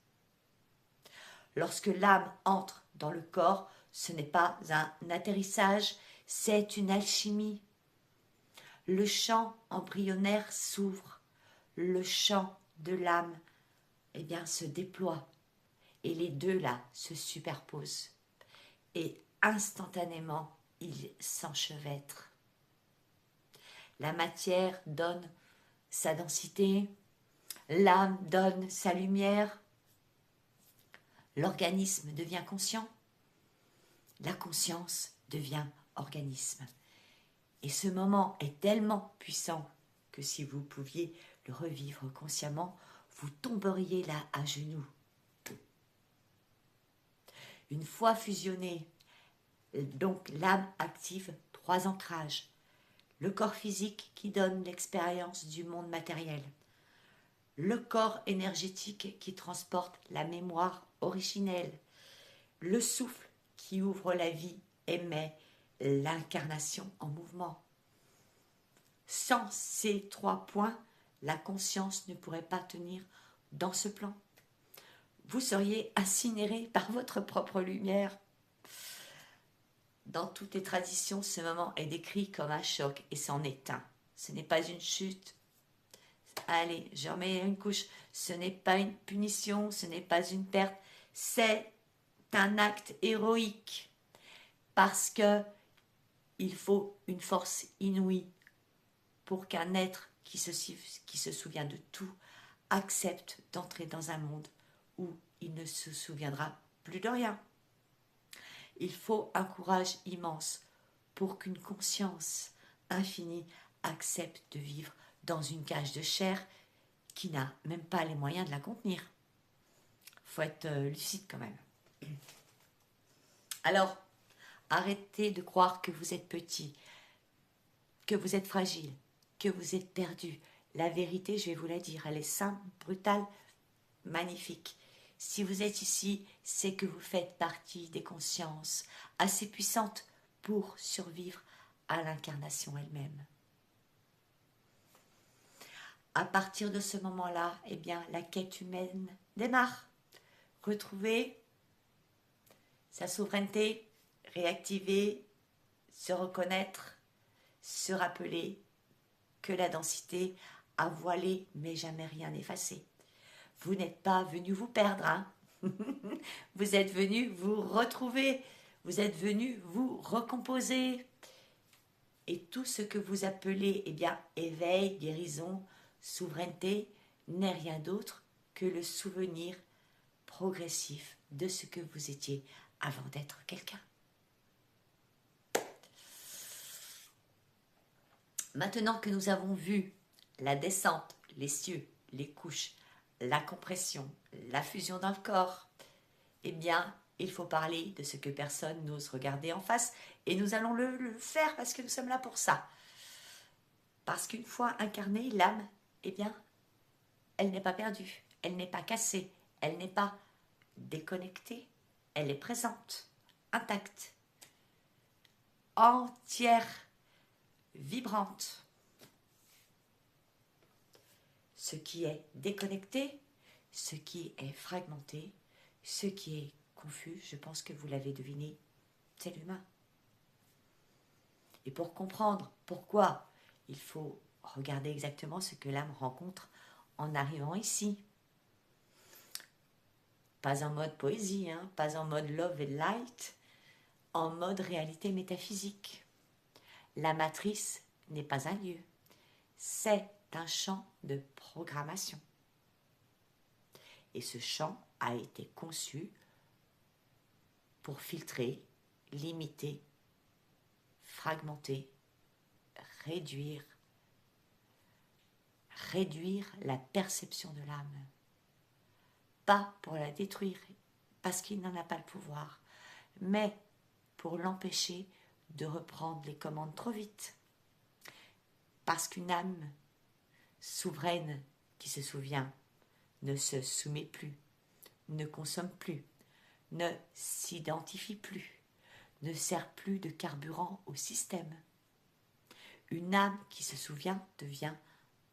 Lorsque l'âme entre dans le corps, ce n'est pas un atterrissage, c'est une alchimie. Le champ embryonnaire s'ouvre, le champ de l'âme, eh bien, se déploie, et les deux là se superposent, et instantanément ils s'enchevêtrent. La matière donne sa densité, l'âme donne sa lumière, l'organisme devient conscient, la conscience devient organisme. Et ce moment est tellement puissant que si vous pouviez le revivre consciemment, vous tomberiez là à genoux. Une fois fusionné, donc l'âme active 3 ancrages. Le corps physique qui donne l'expérience du monde matériel. le corps énergétique qui transporte la mémoire originelle, le souffle qui ouvre la vie et met l'incarnation en mouvement. Sans ces 3 points, la conscience ne pourrait pas tenir dans ce plan. Vous seriez incinéré par votre propre lumière. Dans toutes les traditions, ce moment est décrit comme un choc et c'en est un. Ce n'est pas une chute. Allez, je remets une couche. Ce n'est pas une punition, ce n'est pas une perte. C'est un acte héroïque. Parce que il faut une force inouïe pour qu'un être qui se souvient de tout accepte d'entrer dans un monde où il ne se souviendra plus de rien. Il faut un courage immense pour qu'une conscience infinie accepte de vivre dans une cage de chair qui n'a même pas les moyens de la contenir. Faut être lucide quand même. Alors, arrêtez de croire que vous êtes petit, que vous êtes fragile, que vous êtes perdu. La vérité, je vais vous la dire, elle est simple, brutale, magnifique. Si vous êtes ici, c'est que vous faites partie des consciences assez puissantes pour survivre à l'incarnation elle-même. À partir de ce moment-là, eh bien, la quête humaine démarre. Retrouver sa souveraineté, réactiver, se reconnaître, se rappeler que la densité a voilé mais jamais rien effacé. Vous n'êtes pas venu vous perdre, hein. Vous êtes venu vous retrouver, vous êtes venu vous recomposer. Et tout ce que vous appelez, eh bien, éveil, guérison, souveraineté, n'est rien d'autre que le souvenir progressif de ce que vous étiez avant d'être quelqu'un. Maintenant que nous avons vu la descente, les cieux, les couches, la compression, la fusion dans le corps, eh bien, il faut parler de ce que personne n'ose regarder en face et nous allons le faire parce que nous sommes là pour ça. Parce qu'une fois incarnée, l'âme, eh bien, elle n'est pas perdue, elle n'est pas cassée, elle n'est pas déconnectée, elle est présente, intacte, entière, vibrante. Ce qui est déconnecté, ce qui est fragmenté, ce qui est confus, je pense que vous l'avez deviné, c'est l'humain. Et pour comprendre pourquoi, il faut regarder exactement ce que l'âme rencontre en arrivant ici. Pas en mode poésie, hein, pas en mode love and light, en mode réalité métaphysique. La matrice n'est pas un lieu, c'est un champ de programmation. Et ce champ a été conçu pour filtrer, limiter, fragmenter, réduire la perception de l'âme. Pas pour la détruire, parce qu'il n'en a pas le pouvoir, mais pour l'empêcher de reprendre les commandes trop vite. Parce qu'une âme souveraine qui se souvient ne se soumet plus, ne consomme plus, ne s'identifie plus, ne sert plus de carburant au système. Une âme qui se souvient devient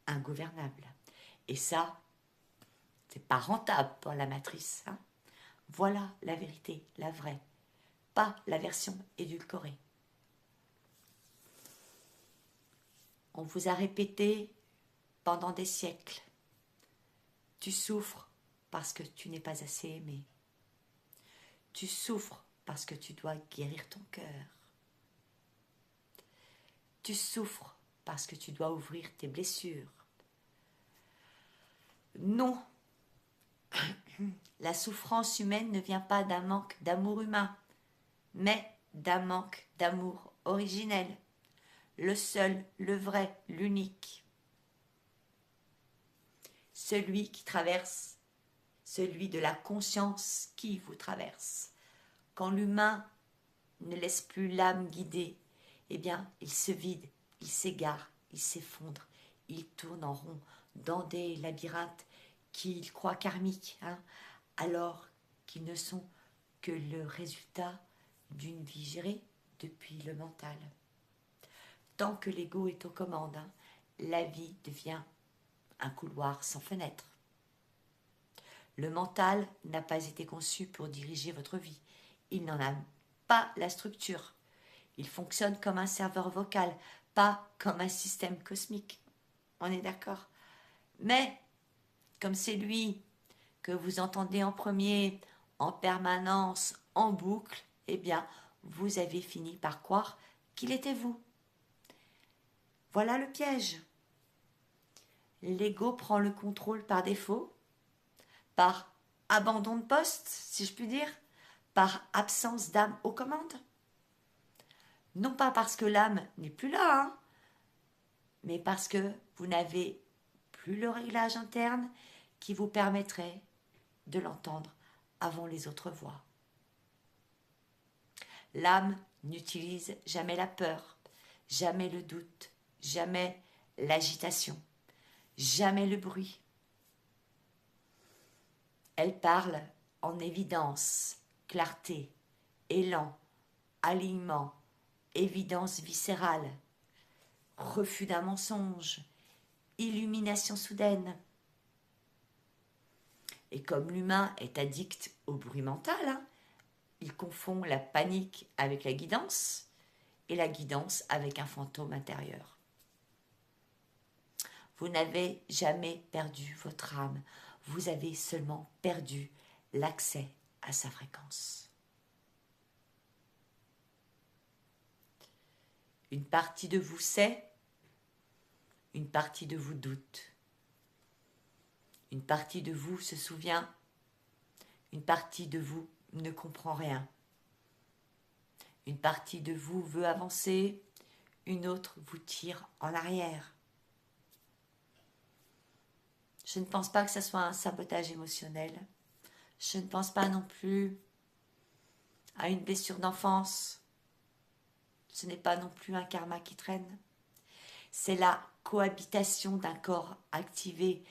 ingouvernable. Et ça, c'est pas rentable pour la matrice. Hein. Voilà la vérité, la vraie, pas la version édulcorée. On vous a répété pendant des siècles, tu souffres parce que tu n'es pas assez aimé. Tu souffres parce que tu dois guérir ton cœur. Tu souffres parce que tu dois ouvrir tes blessures. Non, la souffrance humaine ne vient pas d'un manque d'amour humain, mais d'un manque d'amour originel, le seul, le vrai, l'unique. Celui qui traverse, celui de la conscience qui vous traverse. Quand l'humain ne laisse plus l'âme guider, eh bien, il se vide, il s'égare, il s'effondre, il tourne en rond dans des labyrinthes qu'ils croient karmiques, hein, alors qu'ils ne sont que le résultat d'une vie gérée depuis le mental. Tant que l'ego est aux commandes, hein, la vie devient un couloir sans fenêtre. Le mental n'a pas été conçu pour diriger votre vie. Il n'en a pas la structure. Il fonctionne comme un serveur vocal, pas comme un système cosmique. On est d'accord? Mais, comme c'est lui que vous entendez en premier, en permanence, en boucle, eh bien, vous avez fini par croire qu'il était vous. Voilà le piège. L'ego prend le contrôle par défaut, par abandon de poste, si je puis dire, par absence d'âme aux commandes. Non pas parce que l'âme n'est plus là, hein, mais parce que vous n'avez plus le réglage interne qui vous permettrait de l'entendre avant les autres voix. L'âme n'utilise jamais la peur, jamais le doute, jamais l'agitation, jamais le bruit. Elle parle en évidence, clarté, élan, alignement, évidence viscérale, refus d'un mensonge, illumination soudaine. Et comme l'humain est addict au bruit mental, hein, il confond la panique avec la guidance et la guidance avec un fantôme intérieur. Vous n'avez jamais perdu votre âme, vous avez seulement perdu l'accès à sa fréquence. Une partie de vous sait, une partie de vous doute. Une partie de vous se souvient, une partie de vous ne comprend rien. Une partie de vous veut avancer, une autre vous tire en arrière. Je ne pense pas que ce soit un sabotage émotionnel. Je ne pense pas non plus à une blessure d'enfance. Ce n'est pas non plus un karma qui traîne. C'est la cohabitation d'un corps activé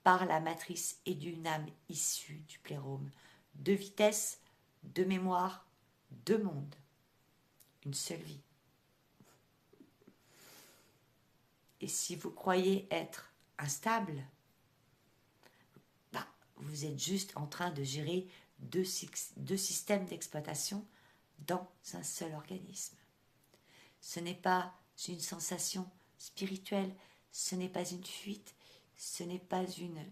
par la matrice et d'une âme issue du plérôme. Deux vitesses, deux mémoires, deux mondes. Une seule vie. Et si vous croyez être instable, vous êtes juste en train de gérer deux systèmes d'exploitation dans un seul organisme. Ce n'est pas une sensation spirituelle, ce n'est pas une fuite, ce n'est pas une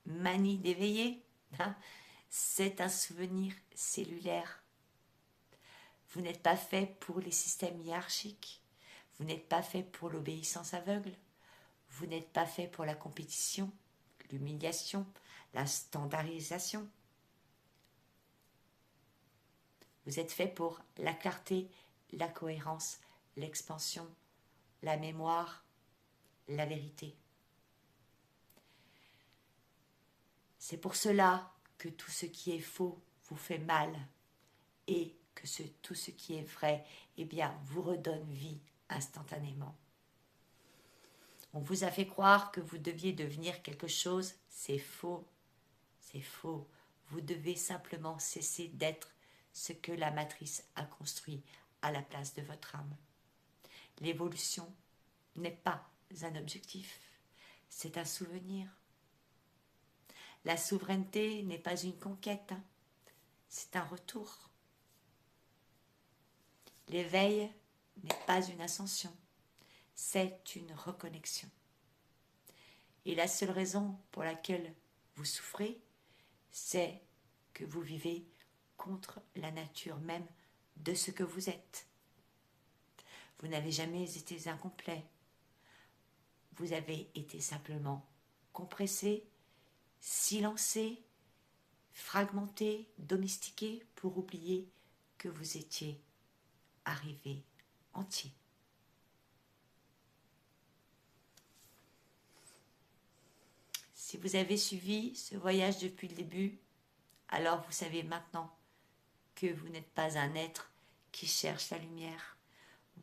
manie d'éveiller, hein, c'est un souvenir cellulaire. Vous n'êtes pas fait pour les systèmes hiérarchiques, vous n'êtes pas fait pour l'obéissance aveugle, vous n'êtes pas fait pour la compétition, l'humiliation, la standardisation. Vous êtes fait pour la clarté, la cohérence, l'expansion, la mémoire, la vérité. C'est pour cela que tout ce qui est faux vous fait mal et que tout ce qui est vrai, eh bien, vous redonne vie instantanément. On vous a fait croire que vous deviez devenir quelque chose, c'est faux. C'est faux. Vous devez simplement cesser d'être ce que la matrice a construit à la place de votre âme. L'évolution n'est pas un objectif, c'est un souvenir. La souveraineté n'est pas une conquête, c'est un retour. L'éveil n'est pas une ascension, c'est une reconnexion. Et la seule raison pour laquelle vous souffrez, c'est que vous vivez contre la nature même de ce que vous êtes. Vous n'avez jamais été incomplet. Vous avez été simplement compressé, silencé, fragmenté, domestiqué pour oublier que vous étiez arrivé entier. Si vous avez suivi ce voyage depuis le début, alors vous savez maintenant que vous n'êtes pas un être qui cherche la lumière.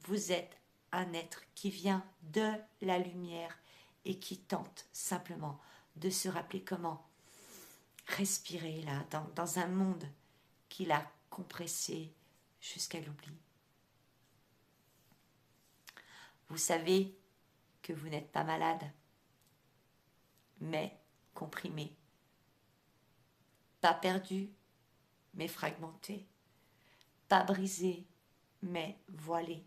Vous êtes un être qui vient de la lumière et qui tente simplement de se rappeler comment respirer là, dans un monde qui l'a compressé jusqu'à l'oubli. Vous savez que vous n'êtes pas malade, mais comprimé. Pas perdu, mais fragmenté. Pas brisé, mais voilé.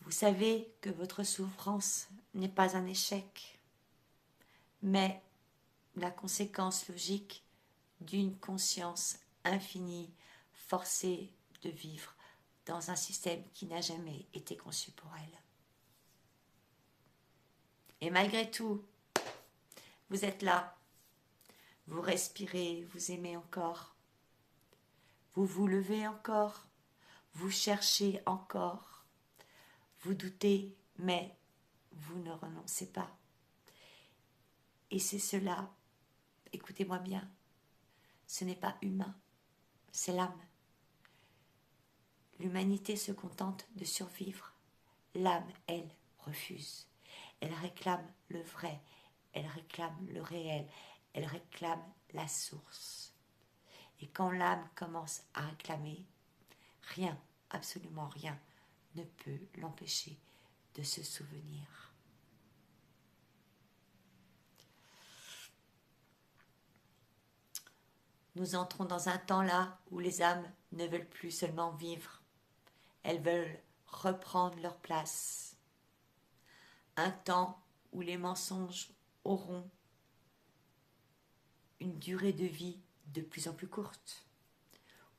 Vous savez que votre souffrance n'est pas un échec, mais la conséquence logique d'une conscience infinie forcée de vivre dans un système qui n'a jamais été conçu pour elle. Et malgré tout, vous êtes là, vous respirez, vous aimez encore, vous vous levez encore, vous cherchez encore, vous doutez, mais vous ne renoncez pas. Et c'est cela, écoutez-moi bien, ce n'est pas humain, c'est l'âme. L'humanité se contente de survivre. L'âme, elle, refuse. Elle réclame le vrai, elle réclame le réel, elle réclame la source. Et quand l'âme commence à réclamer, rien, absolument rien, ne peut l'empêcher de se souvenir. Nous entrons dans un temps là où les âmes ne veulent plus seulement vivre, elles veulent reprendre leur place. Un temps où les mensonges auront une durée de vie de plus en plus courte,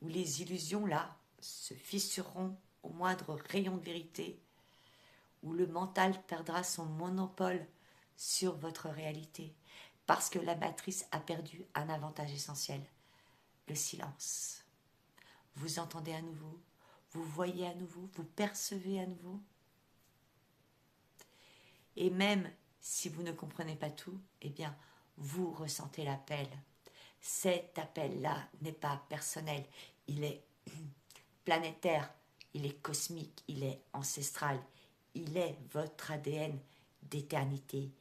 où les illusions là se fissureront au moindre rayon de vérité, où le mental perdra son monopole sur votre réalité, parce que la matrice a perdu un avantage essentiel, le silence. Vous entendez à nouveau, vous voyez à nouveau, vous percevez à nouveau. Et même si vous ne comprenez pas tout, eh bien, vous ressentez l'appel. Cet appel-là n'est pas personnel, il est planétaire, il est cosmique, il est ancestral, il est votre ADN d'éternité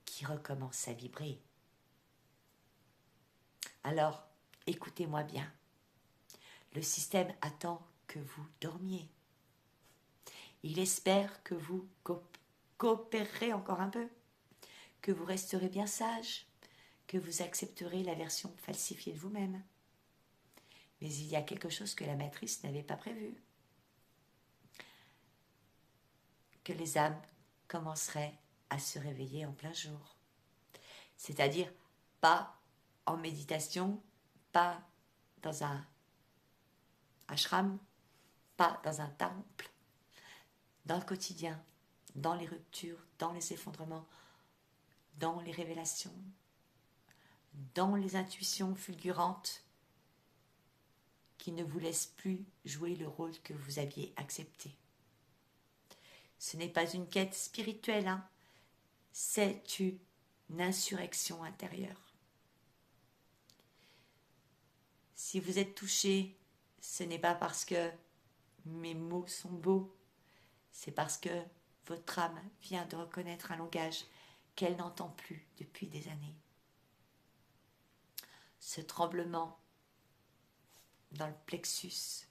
qui recommence à vibrer. Alors, écoutez-moi bien. Le système attend que vous dormiez. Il espère que vous coopérerez encore un peu, que vous resterez bien sage, que vous accepterez la version falsifiée de vous-même. Mais il y a quelque chose que la matrice n'avait pas prévu. Que les âmes commenceraient à se réveiller en plein jour. C'est-à-dire pas en méditation, pas dans un ashram, pas dans un temple, dans le quotidien, dans les ruptures, dans les effondrements, dans les révélations, dans les intuitions fulgurantes qui ne vous laissent plus jouer le rôle que vous aviez accepté. Ce n'est pas une quête spirituelle, hein. C'est une insurrection intérieure. Si vous êtes touché, ce n'est pas parce que mes mots sont beaux, c'est parce que votre âme vient de reconnaître un langage qu'elle n'entend plus depuis des années. Ce tremblement dans le plexus,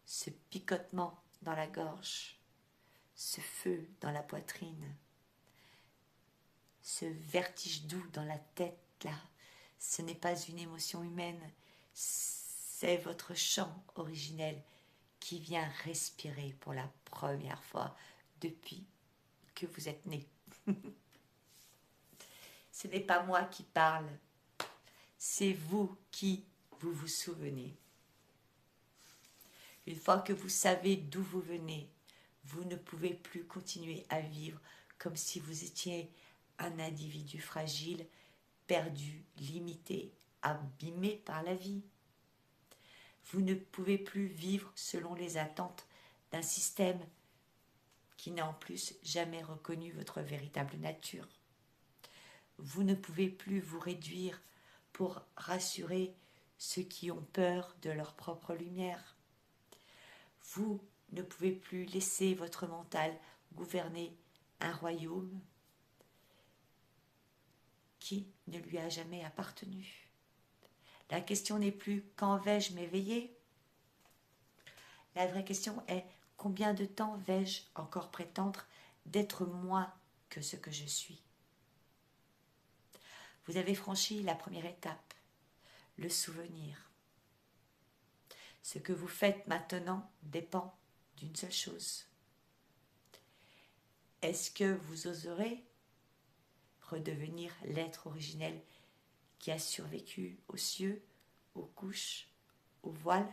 ce picotement dans la gorge, ce feu dans la poitrine, ce vertige doux dans la tête là, ce n'est pas une émotion humaine, c'est votre chant originel qui vient respirer pour la première fois depuis que vous êtes né. Ce n'est pas moi qui parle, c'est vous qui vous souvenez. Une fois que vous savez d'où vous venez, vous ne pouvez plus continuer à vivre comme si vous étiez un individu fragile, perdu, limité, abîmé par la vie. Vous ne pouvez plus vivre selon les attentes d'un système qui n'a en plus jamais reconnu votre véritable nature. Vous ne pouvez plus vous réduire pour rassurer ceux qui ont peur de leur propre lumière. Vous ne pouvez plus laisser votre mental gouverner un royaume qui ne lui a jamais appartenu. La question n'est plus quand vais-je m'éveiller? La vraie question est combien de temps vais-je encore prétendre d'être moins que ce que je suis? Vous avez franchi la première étape, le souvenir. Ce que vous faites maintenant dépend d'une seule chose. Est-ce que vous oserez redevenir l'être originel qui a survécu aux cieux, aux couches, au voile,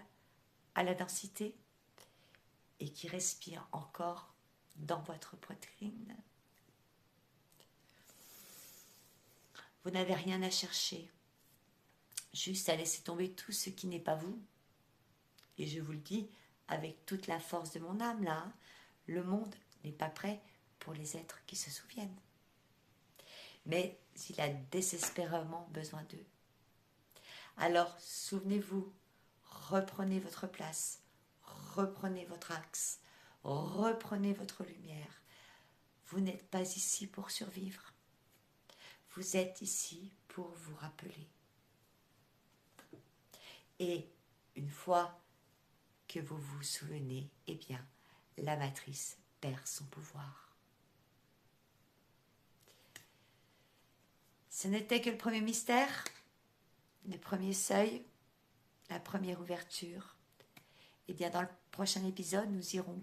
à la densité et qui respire encore dans votre poitrine? Vous n'avez rien à chercher, juste à laisser tomber tout ce qui n'est pas vous. Et je vous le dis avec toute la force de mon âme là, le monde n'est pas prêt pour les êtres qui se souviennent. Mais il a désespérément besoin d'eux. Alors souvenez-vous, reprenez votre place, reprenez votre axe, reprenez votre lumière. Vous n'êtes pas ici pour survivre. Vous êtes ici pour vous rappeler. Et une fois que vous vous souvenez, eh bien, la matrice perd son pouvoir. Ce n'était que le premier mystère, le premier seuil, la première ouverture. Eh bien, dans le prochain épisode, nous irons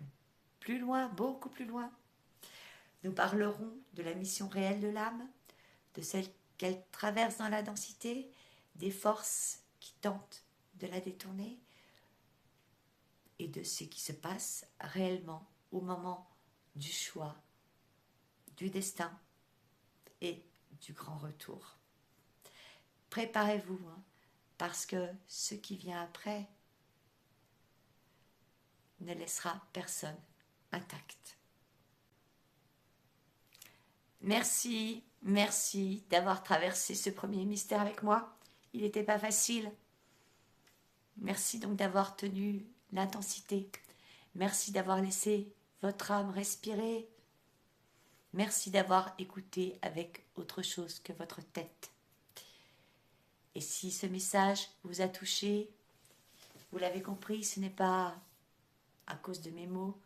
plus loin, beaucoup plus loin. Nous parlerons de la mission réelle de l'âme, de celle qu'elle traverse dans la densité, des forces qui tentent de la détourner et de ce qui se passe réellement au moment du choix, du destin et du grand retour. Préparez-vous, parce que ce qui vient après ne laissera personne intact. Merci d'avoir traversé ce premier mystère avec moi. Il n'était pas facile. Merci donc d'avoir tenu l'intensité. Merci d'avoir laissé votre âme respirer. Merci d'avoir écouté avec autre chose que votre tête. Et si ce message vous a touché, vous l'avez compris, ce n'est pas à cause de mes mots,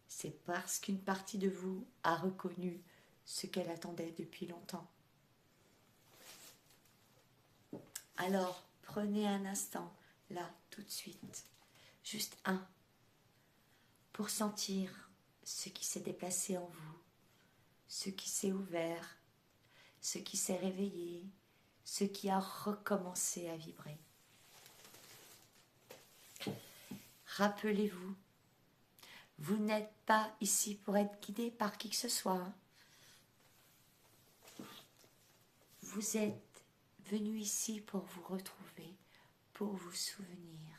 c'est parce qu'une partie de vous a reconnu ce qu'elle attendait depuis longtemps. Alors, prenez un instant, là, tout de suite, juste un, pour sentir ce qui s'est déplacé en vous, ce qui s'est ouvert, ce qui s'est réveillé, ce qui a recommencé à vibrer. Rappelez-vous, vous n'êtes pas ici pour être guidé par qui que ce soit. Vous êtes venu ici pour vous retrouver, pour vous souvenir.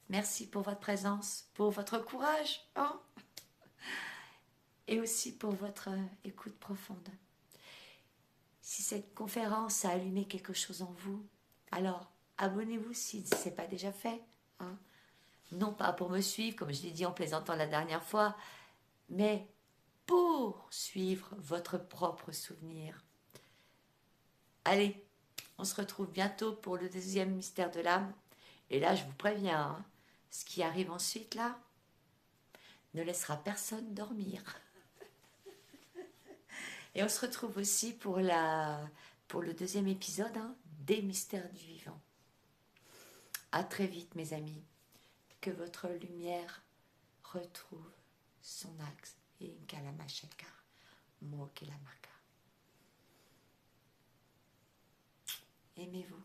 Merci pour votre présence, pour votre courage, et aussi pour votre écoute profonde. Si cette conférence a allumé quelque chose en vous, alors abonnez-vous si ce n'est pas déjà fait. Non pas pour me suivre, comme je l'ai dit en plaisantant la dernière fois, mais pour suivre votre propre souvenir. Allez, on se retrouve bientôt pour le deuxième mystère de l'âme. Et là, je vous préviens, ce qui arrive ensuite, là, ne laissera personne dormir. Et on se retrouve aussi pour le deuxième épisode des mystères du vivant. À très vite, mes amis. Que votre lumière retrouve son axe. Et Kalamashaka, Mokelamaka. Aimez-vous.